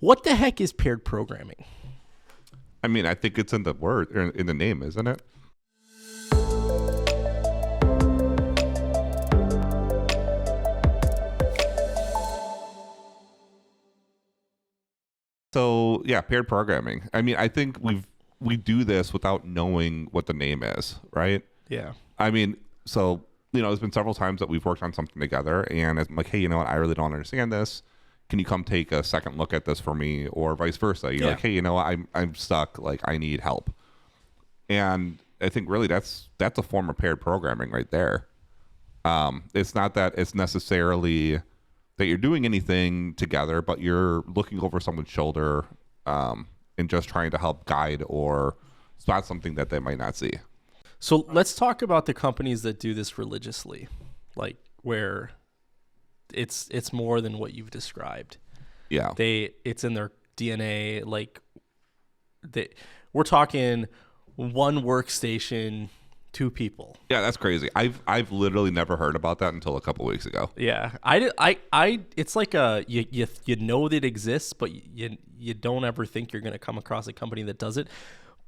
What the heck is paired programming? I mean, I think it's in the word, or in the name, isn't it? So yeah, paired programming. I mean, I think we do this without knowing what the name is, right? Yeah. I mean, so there's been several times that we've worked on something together, and I'm like, hey, you know what? I really don't understand this. Can you come take a second look at this for me, or vice versa? You're like, hey, you know what? I'm stuck. Like, I need help. And I think really that's a form of paired programming right there. It's not that it's necessarily that you're doing anything together, but you're looking over someone's shoulder and just trying to help guide or spot something that they might not see. So let's talk about the companies that do this religiously, like where it's more than what you've described. Yeah. It's in their DNA. Like we're talking one workstation, 2 people. Yeah, that's crazy. I've literally never heard about that until a couple weeks ago. Yeah, I it's like you know that it exists, but you don't ever think you're going to come across a company that does it.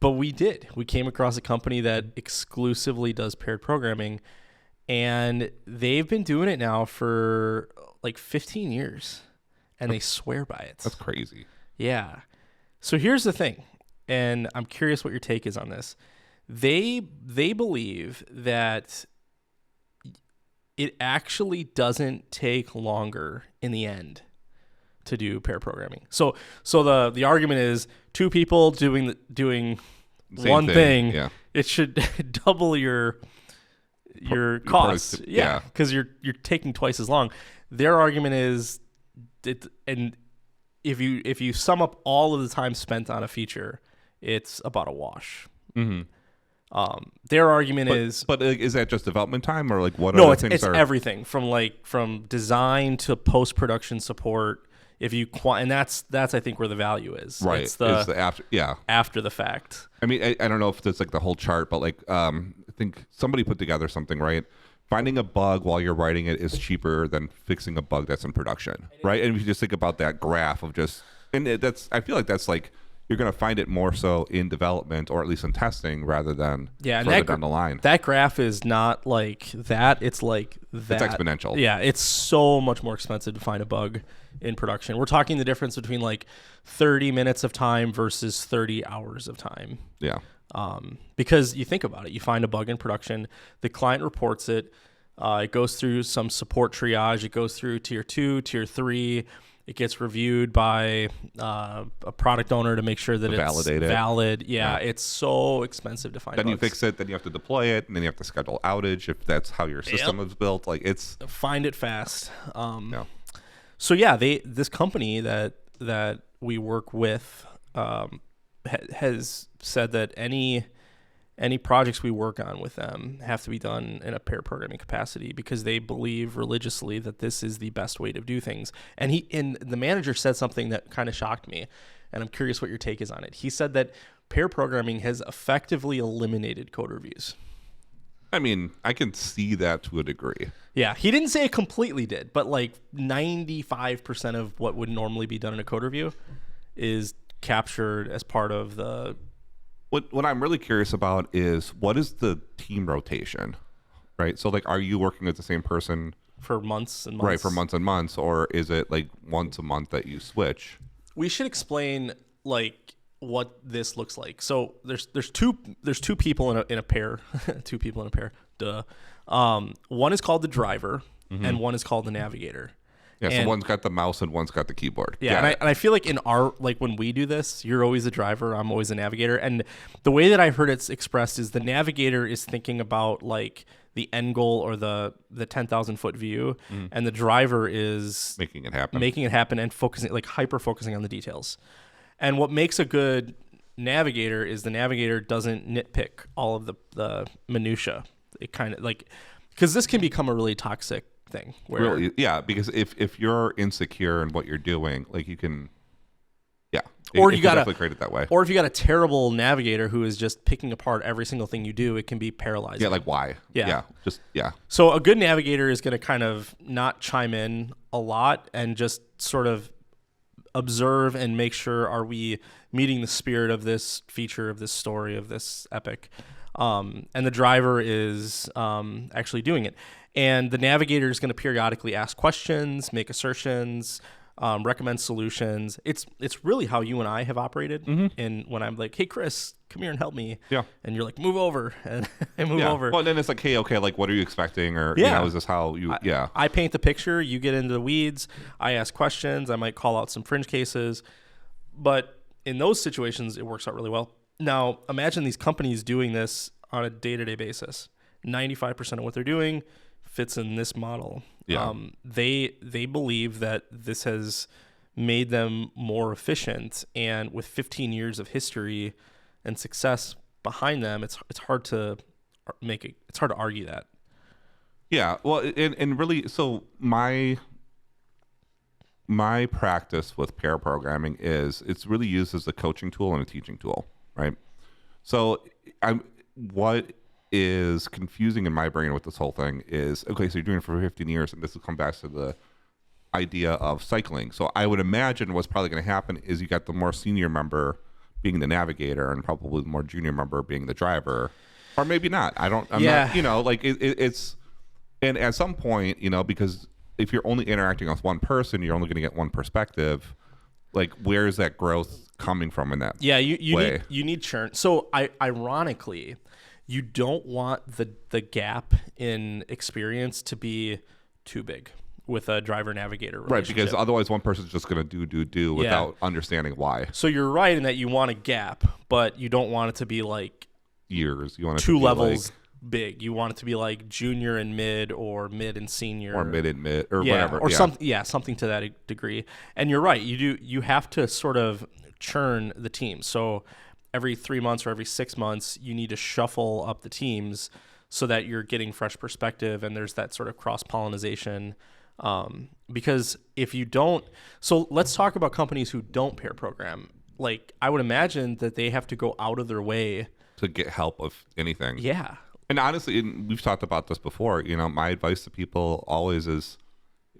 But we did. We came across a company that exclusively does paired programming, and they've been doing it now for like 15 years, and they swear by it. That's crazy. Yeah. So here's the thing, and I'm curious what your take is on this. They believe that it actually doesn't take longer in the end to do pair programming. So the argument is 2 people doing Same one thing. Yeah. It should double your costs. Yeah, because you're taking twice as long. Their argument is and if you sum up all of the time spent on a feature, it's about a wash. Mm-hmm. Their argument is, but is that just development time, or like what? No, other it's everything from design to post production support. If you and that's I think where the value is. Right. It's the after. Yeah. After the fact. I mean, I don't know if it's like the whole chart, but like I think somebody put together something, right? Finding a bug while you're writing it is cheaper than fixing a bug that's in production, right? And if you just think about that graph of just, I feel like that's like, you're going to find it more so in development or at least in testing rather than further down the line. That graph is not like that. It's like that. It's exponential. Yeah, it's so much more expensive to find a bug in production. We're talking the difference between like 30 minutes of time versus 30 hours of time. Yeah. Because you think about it, you find a bug in production, the client reports it, it goes through some support triage, it goes through tier 2, tier 3, it gets reviewed by a product owner to make sure that it's valid. Yeah, it's so expensive to find Then bugs. you fix it, then you have to deploy it, and then you have to schedule outage if that's how your system is built. Like it's find it fast. Yeah. So yeah, this company that we work with has said that any projects we work on with them have to be done in a pair programming capacity because they believe religiously that this is the best way to do things. And the manager said something that kind of shocked me, and I'm curious what your take is on it. He said that pair programming has effectively eliminated code reviews. I mean, I can see that to a degree. Yeah, he didn't say it completely did, but like 95% of what would normally be done in a code review is captured as part of the... What I'm really curious about is what is the team rotation, right? So like, are you working with the same person for months and months? Right, for months and months, or is it like once a month that you switch? We should explain like what this looks like. So there's two people in a pair, 2 people in a pair. Duh. One is called the driver, and one is called the navigator. Yeah, so one's got the mouse and one's got the keyboard. Yeah, and I feel like in our, like when we do this, you're always the driver, I'm always the navigator. And the way that I've heard it expressed is the navigator is thinking about like the end goal or the 10,000 foot view, and the driver is making it happen and focusing, like hyper focusing on the details. And what makes a good navigator is the navigator doesn't nitpick all of the minutia. It kind of like, because this can become a really toxic thing where really, yeah, because if you're insecure in what you're doing, like you can, yeah, or you gotta definitely create it that way. Or if you got a terrible navigator who is just picking apart every single thing you do, it can be paralyzing. Yeah, like why? Yeah. So a good navigator is going to kind of not chime in a lot and just sort of observe and make sure, are we meeting the spirit of this feature, of this story, of this epic? And the driver is actually doing it. And the navigator is going to periodically ask questions, make assertions, recommend solutions. It's really how you and I have operated. And when I'm like, hey, Chris, come here and help me. Yeah. And you're like, move over. And I move over. Well, then it's like, hey, okay, like, what are you expecting? Or, you know, is this how you, I paint the picture. You get into the weeds. I ask questions. I might call out some fringe cases. But in those situations, it works out really well. Now, imagine these companies doing this on a day-to-day basis. 95% of what they're doing fits in this model. Yeah. They believe that this has made them more efficient, and with 15 years of history and success behind them, it's hard to argue that. Yeah. Well, and really, so my practice with pair programming is it's really used as a coaching tool and a teaching tool, right? So what is confusing in my brain with this whole thing is, okay, so you're doing it for 15 years, and this will come back to the idea of cycling. So I would imagine what's probably going to happen is you got the more senior member being the navigator and probably the more junior member being the driver, or maybe not. I'm not, you know, like it's, and at some point, you know, because if you're only interacting with one person, you're only going to get one perspective. Like, where is that growth coming from in that? Yeah, you need churn. So ironically, you don't want the gap in experience to be too big with a driver navigator relationship. Right, because otherwise one person's just going to do without understanding why. So you're right in that you want a gap, but you don't want it to be like years. You want it two to be levels like, big. You want it to be like junior and mid, or mid and senior, or mid and mid, or whatever, or something to that degree. And you're right. You have to sort of churn the team. So every 3 months or every 6 months, you need to shuffle up the teams so that you're getting fresh perspective and there's that sort of cross-pollination. Because if you don't, so let's talk about companies who don't pair program. Like, I would imagine that they have to go out of their way to get help with anything. Yeah. And honestly, we've talked about this before, you know, my advice to people always is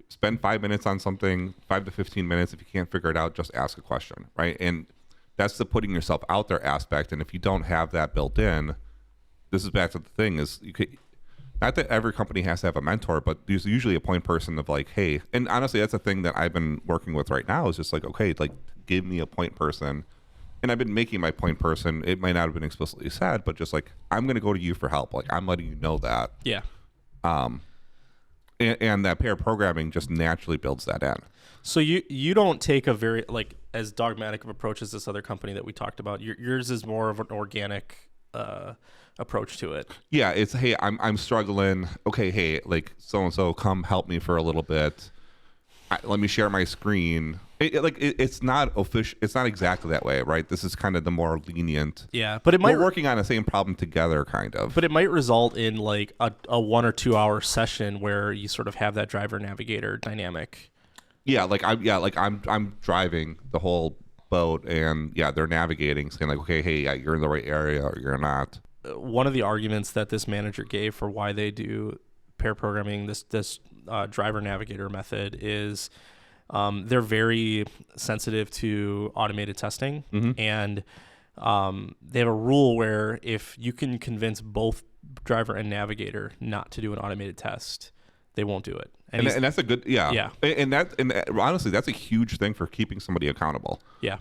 spend 5 minutes on something, 5 to 15 minutes. If you can't figure it out, just ask a question, right? And that's the putting yourself out there aspect. And if you don't have that built in, this is back to the thing is you could, not that every company has to have a mentor, but there's usually a point person of like, hey, and honestly, that's the thing that I've been working with right now is just like, okay, like give me a point person. And I've been making my point person. It might not have been explicitly said, but just like, I'm going to go to you for help. Like, I'm letting you know that. Yeah. And that pair programming just naturally builds that in. So you don't take a very, like, as dogmatic of approach as this other company that we talked about. Yours is more of an organic approach to it. Yeah, it's, hey, I'm struggling. Okay, hey, like, so-and-so, come help me for a little bit. Let me share my screen. It's not official. It's not exactly that way, right? This is kind of the more lenient. Yeah, but it might, we're working on the same problem together, kind of. But it might result in like a 1 or 2 hour session where you sort of have that driver navigator dynamic. Yeah, I'm driving the whole boat, and yeah, they're navigating, saying like, okay, hey, you're in the right area, or you're not. One of the arguments that this manager gave for why they do pair programming, this driver navigator method, is they're very sensitive to automated testing, and they have a rule where if you can convince both driver and navigator not to do an automated test, they won't do it. And that's a good, yeah. And honestly, that's a huge thing for keeping somebody accountable. Yeah,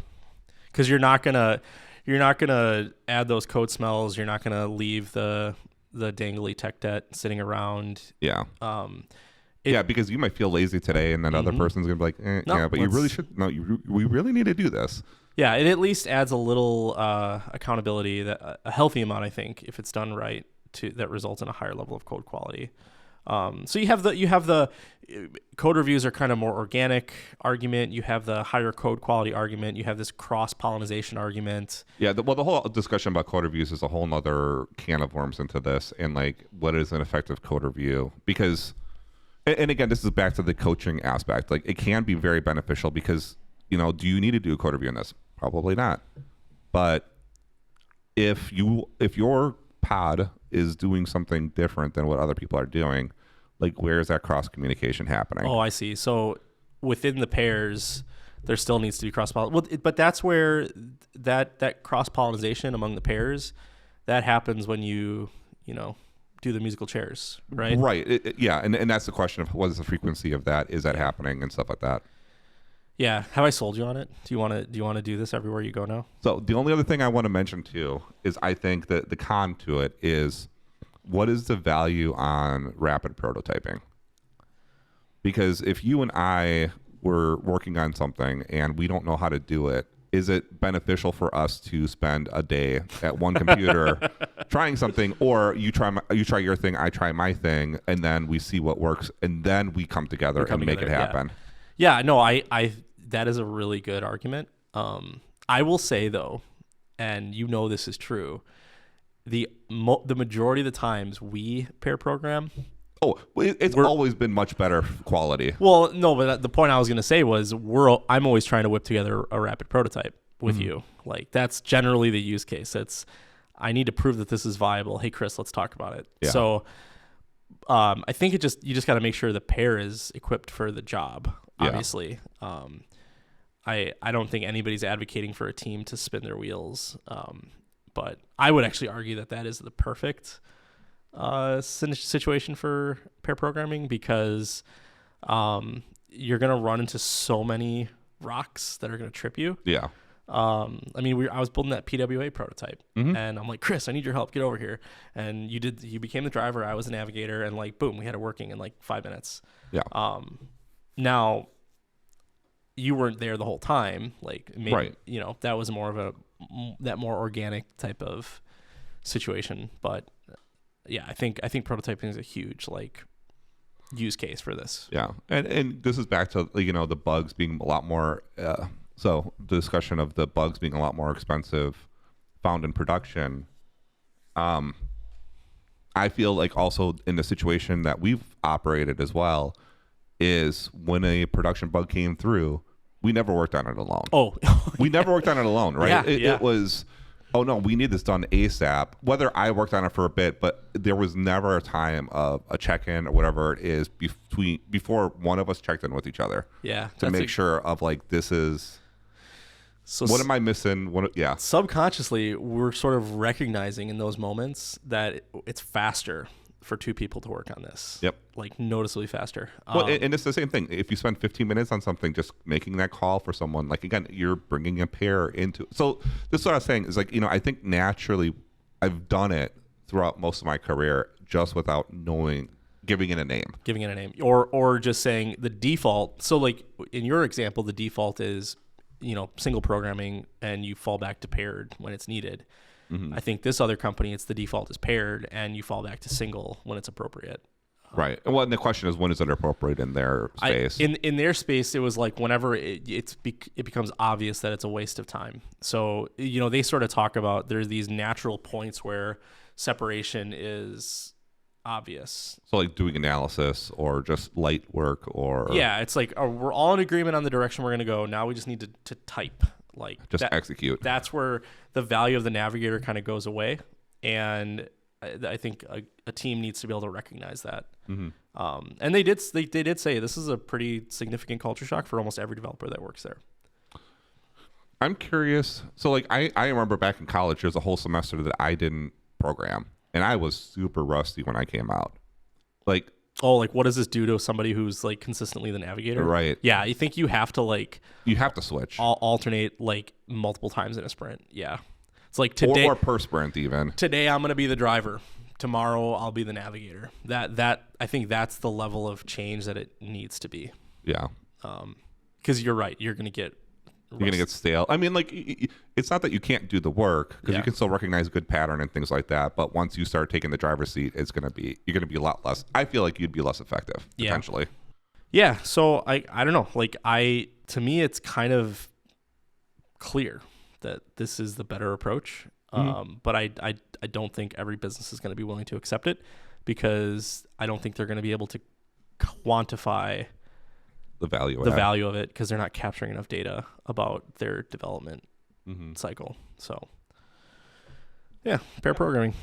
because you're not gonna add those code smells. You're not gonna leave the dangly tech debt sitting around. Yeah. Because you might feel lazy today, and then other person's gonna be like, but you really should. No, we really need to do this. Yeah, it at least adds a little accountability, that a healthy amount, I think, if it's done right, that results in a higher level of code quality. So you have the code reviews are kind of more organic argument. You have the higher code quality argument. You have this cross-pollination argument. Yeah, the whole discussion about code reviews is a whole nother can of worms into this, and like, what is an effective code review? Because, and again, this is back to the coaching aspect. Like, it can be very beneficial because, you know, do you need to do a code review on this? Probably not. But if your pod is doing something different than what other people are doing, like, where is that cross communication happening? Oh, I see. So within the pairs, there still needs to be cross-pollination. Well, but that's where that cross-pollination among the pairs, that happens when you do the musical chairs, right? Right. Yeah, and that's the question of what is the frequency of that? Is that happening and stuff like that? Yeah. Have I sold you on it? Do you want to do this everywhere you go now? So the only other thing I want to mention too is I think that the con to it is, what is the value on rapid prototyping? Because if you and I were working on something and we don't know how to do it, is it beneficial for us to spend a day at one computer trying something, or you try your thing, I try my thing, and then we see what works, and then we come together and make it happen? Yeah, no, I that is a really good argument. I will say though, and this is true, the majority of the times we pair program. Oh, it's always been much better quality. Well, no, but the point I was going to say was I'm always trying to whip together a rapid prototype with you. Like, that's generally the use case. I need to prove that this is viable. Hey, Chris, let's talk about it. Yeah. So I think you just got to make sure the pair is equipped for the job, obviously. Yeah. I don't think anybody's advocating for a team to spin their wheels. But I would actually argue that is the perfect situation for pair programming, because you're going to run into so many rocks that are going to trip you. Yeah. I was building that PWA prototype, and I'm like, Chris, I need your help. Get over here. And you became the driver. I was the navigator, and like, boom, we had it working in like 5 minutes. Yeah. Now you weren't there the whole time. Like, maybe, right. That was more of that more organic type of situation. But yeah, I think prototyping is a huge use case for this. Yeah. And this is back to, the bugs being a lot more, so the discussion of the bugs being a lot more expensive found in production. I feel like also in the situation that we've operated as well is when a production bug came through, we never worked on it alone. Oh, we never worked on it alone, right? Yeah, It was, oh no, we need this done ASAP. Whether I worked on it for a bit, but there was never a time of a check-in or whatever it is before one of us checked in with each other. Yeah. To make sure of this is, so what am I missing? Subconsciously, we're sort of recognizing in those moments that it's faster for two people to work on this. Yep. Noticeably faster. Well, and it's the same thing. If you spend 15 minutes on something, just making that call for someone, again, you're bringing a pair into. So this is what I was saying is I think naturally I've done it throughout most of my career just without giving it a name. Or just saying the default. So in your example, the default is, single programming, and you fall back to paired when it's needed. Mm-hmm. I think this other company, it's the default is paired, and you fall back to single when it's appropriate. Right. Well, and the question is, when is it appropriate in their space? In their space, it was whenever it becomes obvious that it's a waste of time. So, they sort of talk about there's these natural points where separation is obvious. So doing analysis or just light work or... Yeah, it's we're all in agreement on the direction we're going to go. Now we just need to type. Execute. That's where the value of the navigator kind of goes away, and I think a team needs to be able to recognize that. Mm-hmm. And they did say this is a pretty significant culture shock for almost every developer that works there. I'm curious. So I remember back in college, there's a whole semester that I didn't program, and I was super rusty when I came out. What does this do to somebody who's consistently the navigator? Right. Yeah, I think you have to you have to switch. Alternate multiple times in a sprint. Yeah. It's today or per sprint even. Today I'm going to be the driver. Tomorrow I'll be the navigator. That I think that's the level of change that it needs to be. Yeah. Because you're right. You're going to get stale. I mean, it's not that you can't do the work, because you can still recognize good pattern and things like that. But once you start taking the driver's seat, you're going to be a lot less. I feel like you'd be less effective potentially. Yeah. So I don't know. To me, it's kind of clear that this is the better approach. Mm-hmm. But I don't think every business is going to be willing to accept it, because I don't think they're going to be able to quantify the value of it, because they're not capturing enough data about their development cycle. So yeah, pair programming.